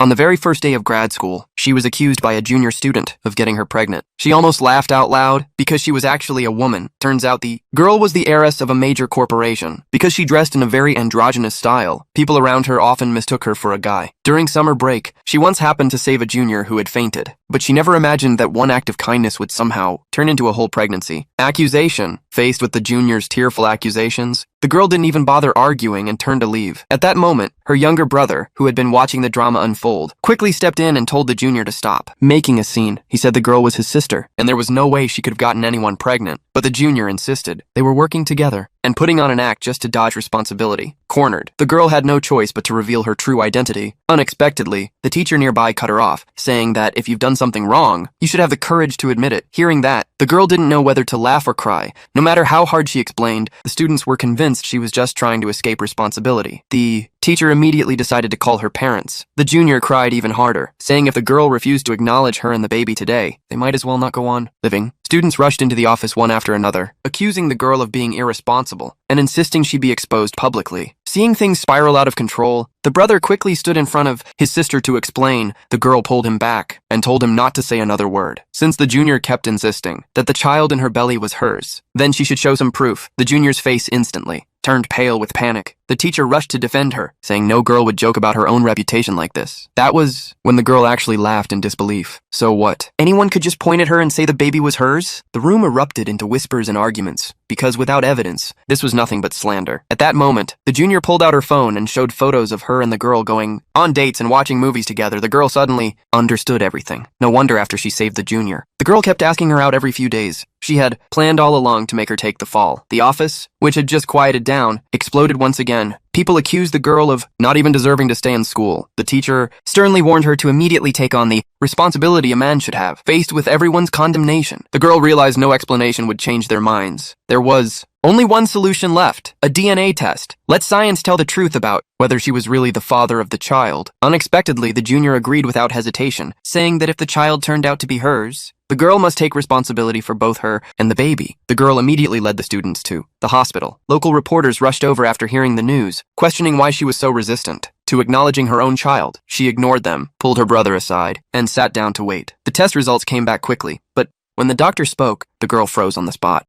On the very first day of grad school, she was accused by a junior student of getting her pregnant. She almost laughed out loud because she was actually a woman. Turns out the girl was the heiress of a major corporation. Because she dressed in a very androgynous style, people around her often mistook her for a guy. During summer break, she once happened to save a junior who had fainted, but she never imagined that one act of kindness would somehow turn into a whole pregnancy. Accusation. Faced with the junior's tearful accusations, the girl didn't even bother arguing and turned to leave. At that moment, her younger brother, who had been watching the drama unfold, quickly stepped in and told the junior to stop making a scene. He said the girl was his sister, and there was no way she could have gotten anyone pregnant. But the junior insisted. They were working together and putting on an act just to dodge responsibility. Cornered, the girl had no choice but to reveal her true identity. Unexpectedly, the teacher nearby cut her off, saying that if you've done something wrong, you should have the courage to admit it. Hearing that, the girl didn't know whether to laugh or cry. No matter how hard she explained, the students were convinced she was just trying to escape responsibility. The teacher immediately decided to call her parents. The junior cried even harder, saying if the girl refused to acknowledge her and the baby today, they might as well not go on living. Students rushed into the office one after another, accusing the girl of being irresponsible and insisting she be exposed publicly. Seeing things spiral out of control, the brother quickly stood in front of his sister to explain. The girl pulled him back and told him not to say another word, since the junior kept insisting that the child in her belly was hers. Then she should show some proof. The junior's face instantly turned pale with panic. The teacher rushed to defend her, saying no girl would joke about her own reputation like this. That was when the girl actually laughed in disbelief. So what? Anyone could just point at her and say the baby was hers? The room erupted into whispers and arguments, because without evidence, this was nothing but slander. At that moment, the junior pulled out her phone and showed photos of her and the girl going on dates and watching movies together. The girl suddenly understood everything. No wonder after she saved the junior. The girl kept asking her out every few days. She had planned all along to make her take the fall. The office, which had just quieted down, exploded once again. People accused the girl of not even deserving to stay in school. The teacher sternly warned her to immediately take on the responsibility a man should have. Faced with everyone's condemnation, the girl realized no explanation would change their minds. There was only one solution left: a DNA test. Let science tell the truth about whether she was really the father of the child. Unexpectedly, the junior agreed without hesitation, saying that if the child turned out to be hers, the girl must take responsibility for both her and the baby. The girl immediately led the students to the hospital. Local reporters rushed over after hearing the news, questioning why she was so resistant to acknowledging her own child. She ignored them, pulled her brother aside, and sat down to wait. The test results came back quickly, but when the doctor spoke, the girl froze on the spot.